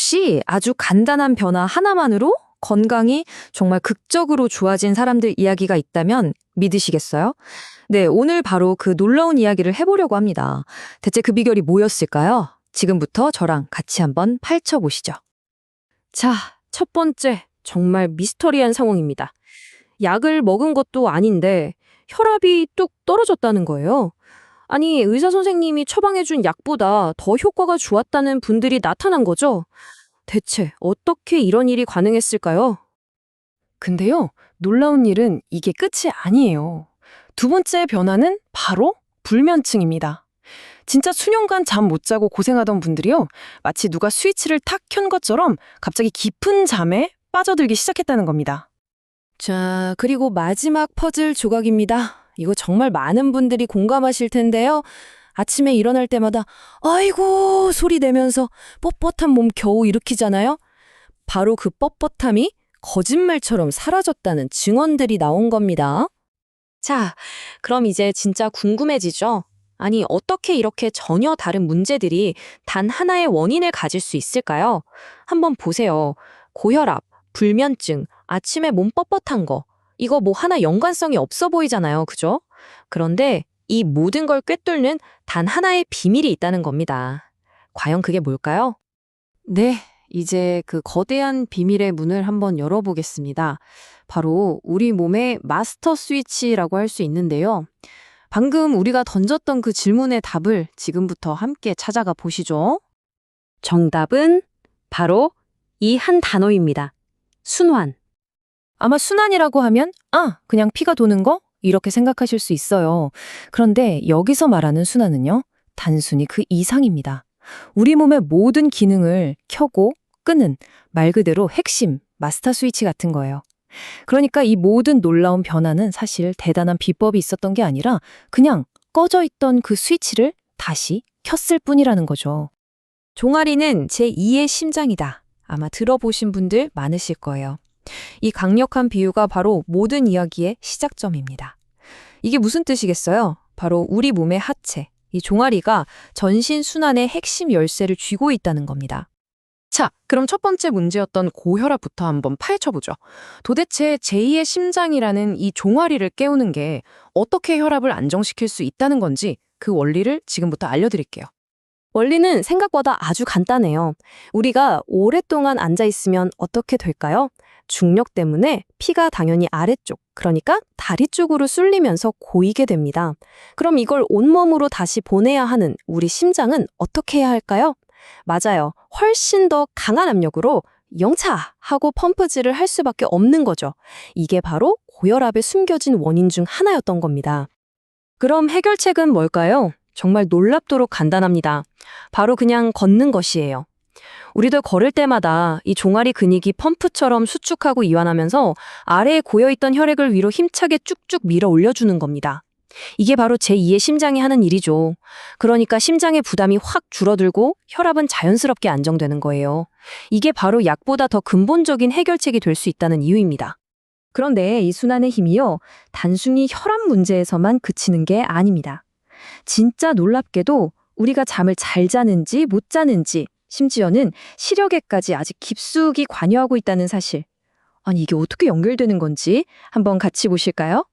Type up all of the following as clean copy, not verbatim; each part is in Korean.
혹시 아주 간단한 변화 하나만으로 건강이 정말 극적으로 좋아진 사람들 이야기가 있다면 믿으시겠어요? 네, 오늘 바로 그 놀라운 이야기를 해보려고 합니다. 대체 그 비결이 뭐였을까요? 지금부터 저랑 같이 한번 파헤쳐보시죠. 자, 첫 번째, 정말 미스터리한 상황입니다. 약을 먹은 것도 아닌데 혈압이 뚝 떨어졌다는 거예요. 아니, 의사 선생님이 처방해준 약보다 더 효과가 좋았다는 분들이 나타난 거죠. 대체 어떻게 이런 일이 가능했을까요? 근데요, 놀라운 일은 이게 끝이 아니에요. 두 번째 변화는 바로 불면증입니다. 진짜 수년간 잠 못 자고 고생하던 분들이요, 마치 누가 스위치를 탁 켠 것처럼 갑자기 깊은 잠에 빠져들기 시작했다는 겁니다. 자, 그리고 마지막 퍼즐 조각입니다. 이거 정말 많은 분들이 공감하실 텐데요. 아침에 일어날 때마다 아이고 소리 내면서 뻣뻣한 몸 겨우 일으키잖아요. 바로 그 뻣뻣함이 거짓말처럼 사라졌다는 증언들이 나온 겁니다. 자, 그럼 이제 진짜 궁금해지죠? 아니, 어떻게 이렇게 전혀 다른 문제들이 단 하나의 원인을 가질 수 있을까요? 한번 보세요. 고혈압, 불면증, 아침에 몸 뻣뻣한 거. 이거 뭐 하나 연관성이 없어 보이잖아요. 그죠? 그런데 이 모든 걸 꿰뚫는 단 하나의 비밀이 있다는 겁니다. 과연 그게 뭘까요? 네, 이제 그 거대한 비밀의 문을 한번 열어보겠습니다. 바로 우리 몸의 마스터 스위치라고 할 수 있는데요. 방금 우리가 던졌던 그 질문의 답을 지금부터 함께 찾아가 보시죠. 정답은 바로 이 한 단어입니다. 순환. 아마 순환이라고 하면, 그냥 피가 도는 거? 이렇게 생각하실 수 있어요. 그런데 여기서 말하는 순환은요, 단순히 그 이상입니다. 우리 몸의 모든 기능을 켜고 끄는 말 그대로 핵심, 마스터 스위치 같은 거예요. 그러니까 이 모든 놀라운 변화는 사실 대단한 비법이 있었던 게 아니라 그냥 꺼져 있던 그 스위치를 다시 켰을 뿐이라는 거죠. 종아리는 제2의 심장이다. 아마 들어보신 분들 많으실 거예요. 이 강력한 비유가 바로 모든 이야기의 시작점입니다. 이게 무슨 뜻이겠어요? 바로 우리 몸의 하체, 이 종아리가 전신 순환의 핵심 열쇠를 쥐고 있다는 겁니다. 자, 그럼 첫 번째 문제였던 고혈압부터 한번 파헤쳐보죠. 도대체 제2의 심장이라는 이 종아리를 깨우는 게 어떻게 혈압을 안정시킬 수 있다는 건지 그 원리를 지금부터 알려드릴게요. 원리는 생각보다 아주 간단해요. 우리가 오랫동안 앉아있으면 어떻게 될까요? 중력 때문에 피가 당연히 아래쪽, 그러니까 다리 쪽으로 쏠리면서 고이게 됩니다. 그럼 이걸 온몸으로 다시 보내야 하는 우리 심장은 어떻게 해야 할까요? 맞아요. 훨씬 더 강한 압력으로 영차! 하고 펌프질을 할 수밖에 없는 거죠. 이게 바로 고혈압의 숨겨진 원인 중 하나였던 겁니다. 그럼 해결책은 뭘까요? 정말 놀랍도록 간단합니다. 바로 그냥 걷는 것이에요. 우리도 걸을 때마다 이 종아리 근육이 펌프처럼 수축하고 이완하면서 아래에 고여있던 혈액을 위로 힘차게 쭉쭉 밀어 올려주는 겁니다. 이게 바로 제2의 심장이 하는 일이죠. 그러니까 심장의 부담이 확 줄어들고 혈압은 자연스럽게 안정되는 거예요. 이게 바로 약보다 더 근본적인 해결책이 될 수 있다는 이유입니다. 그런데 이 순환의 힘이요, 단순히 혈압 문제에서만 그치는 게 아닙니다. 진짜 놀랍게도 우리가 잠을 잘 자는지 못 자는지, 심지어는 시력에까지 아직 깊숙이 관여하고 있다는 사실. 아니, 이게 어떻게 연결되는 건지 한번 같이 보실까요?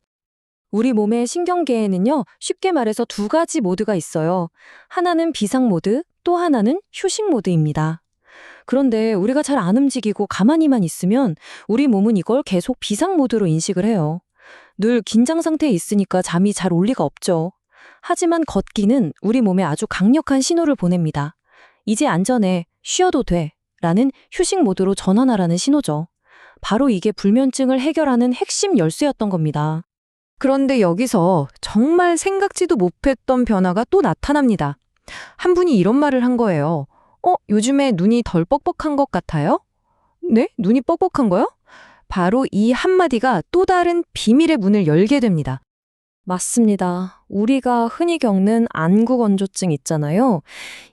우리 몸의 신경계에는요, 쉽게 말해서 두 가지 모드가 있어요. 하나는 비상 모드, 또 하나는 휴식 모드입니다. 그런데 우리가 잘 안 움직이고 가만히만 있으면 우리 몸은 이걸 계속 비상 모드로 인식을 해요. 늘 긴장 상태에 있으니까 잠이 잘 올 리가 없죠. 하지만 걷기는 우리 몸에 아주 강력한 신호를 보냅니다. 이제 안전해, 쉬어도 돼 라는 휴식 모드로 전환하라는 신호죠. 바로 이게 불면증을 해결하는 핵심 열쇠였던 겁니다. 그런데 여기서 정말 생각지도 못했던 변화가 또 나타납니다. 한 분이 이런 말을 한 거예요. 요즘에 눈이 덜 뻑뻑한 것 같아요? 네? 눈이 뻑뻑한 거요? 바로 이 한마디가 또 다른 비밀의 문을 열게 됩니다. 맞습니다. 우리가 흔히 겪는 안구건조증 있잖아요.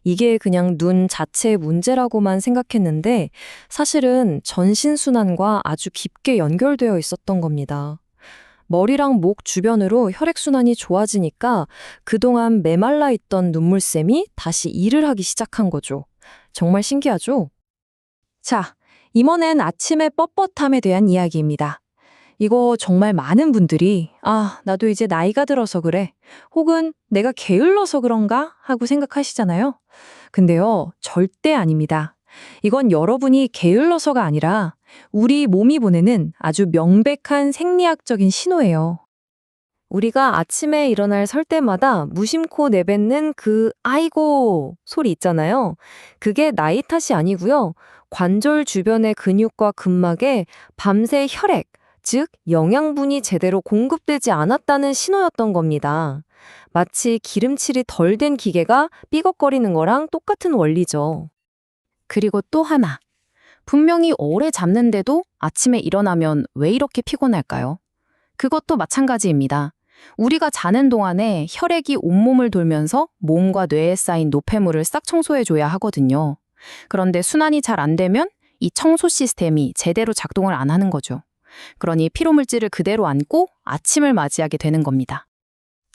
이게 그냥 눈 자체의 문제라고만 생각했는데 사실은 전신순환과 아주 깊게 연결되어 있었던 겁니다. 머리랑 목 주변으로 혈액순환이 좋아지니까 그동안 메말라 있던 눈물샘이 다시 일을 하기 시작한 거죠. 정말 신기하죠? 자, 이번엔 아침의 뻣뻣함에 대한 이야기입니다. 이거 정말 많은 분들이, 나도 이제 나이가 들어서 그래. 혹은 내가 게을러서 그런가? 하고 생각하시잖아요. 근데요, 절대 아닙니다. 이건 여러분이 게을러서가 아니라 우리 몸이 보내는 아주 명백한 생리학적인 신호예요. 우리가 아침에 일어날 설 때마다 무심코 내뱉는 그 아이고 소리 있잖아요. 그게 나이 탓이 아니고요. 관절 주변의 근육과 근막에 밤새 혈액, 즉 영양분이 제대로 공급되지 않았다는 신호였던 겁니다. 마치 기름칠이 덜 된 기계가 삐걱거리는 거랑 똑같은 원리죠. 그리고 또 하나. 분명히 오래 잤는데도 아침에 일어나면 왜 이렇게 피곤할까요? 그것도 마찬가지입니다. 우리가 자는 동안에 혈액이 온몸을 돌면서 몸과 뇌에 쌓인 노폐물을 싹 청소해줘야 하거든요. 그런데 순환이 잘 안 되면 이 청소 시스템이 제대로 작동을 안 하는 거죠. 그러니 피로물질을 그대로 안고 아침을 맞이하게 되는 겁니다.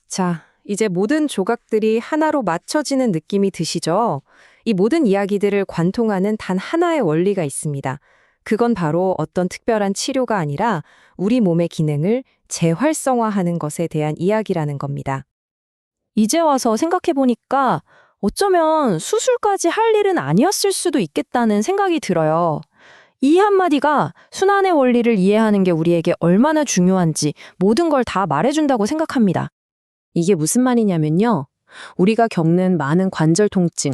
자, 이제 모든 조각들이 하나로 맞춰지는 느낌이 드시죠? 이 모든 이야기들을 관통하는 단 하나의 원리가 있습니다. 그건 바로 어떤 특별한 치료가 아니라 우리 몸의 기능을 재활성화하는 것에 대한 이야기라는 겁니다. 이제 와서 생각해보니까 어쩌면 수술까지 할 일은 아니었을 수도 있겠다는 생각이 들어요. 이 한마디가 순환의 원리를 이해하는 게 우리에게 얼마나 중요한지 모든 걸 다 말해준다고 생각합니다. 이게 무슨 말이냐면요. 우리가 겪는 많은 관절 통증,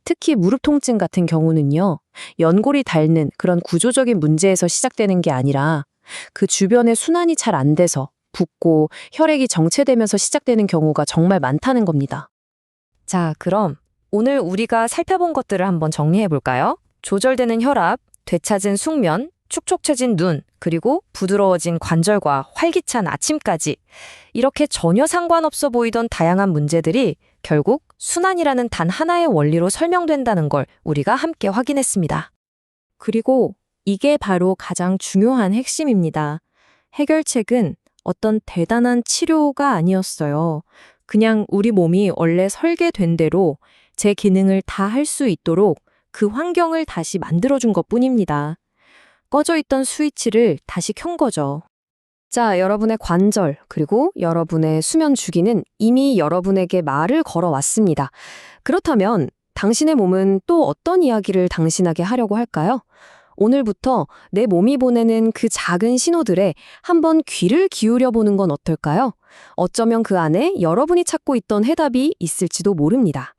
특히 무릎 통증 같은 경우는요, 연골이 닳는 그런 구조적인 문제에서 시작되는 게 아니라 그 주변에 순환이 잘 안 돼서 붓고 혈액이 정체되면서 시작되는 경우가 정말 많다는 겁니다. 자, 그럼 오늘 우리가 살펴본 것들을 한번 정리해 볼까요? 조절되는 혈압, 되찾은 숙면, 축축해진 눈, 그리고 부드러워진 관절과 활기찬 아침까지 이렇게 전혀 상관없어 보이던 다양한 문제들이 결국 순환이라는 단 하나의 원리로 설명된다는 걸 우리가 함께 확인했습니다. 그리고 이게 바로 가장 중요한 핵심입니다. 해결책은 어떤 대단한 치료가 아니었어요. 그냥 우리 몸이 원래 설계된 대로 제 기능을 다 할 수 있도록 그 환경을 다시 만들어준 것뿐입니다. 꺼져 있던 스위치를 다시 켠 거죠. 자, 여러분의 관절, 그리고 여러분의 수면 주기는 이미 여러분에게 말을 걸어왔습니다. 그렇다면 당신의 몸은 또 어떤 이야기를 당신에게 하려고 할까요? 오늘부터 내 몸이 보내는 그 작은 신호들에 한번 귀를 기울여 보는 건 어떨까요? 어쩌면 그 안에 여러분이 찾고 있던 해답이 있을지도 모릅니다.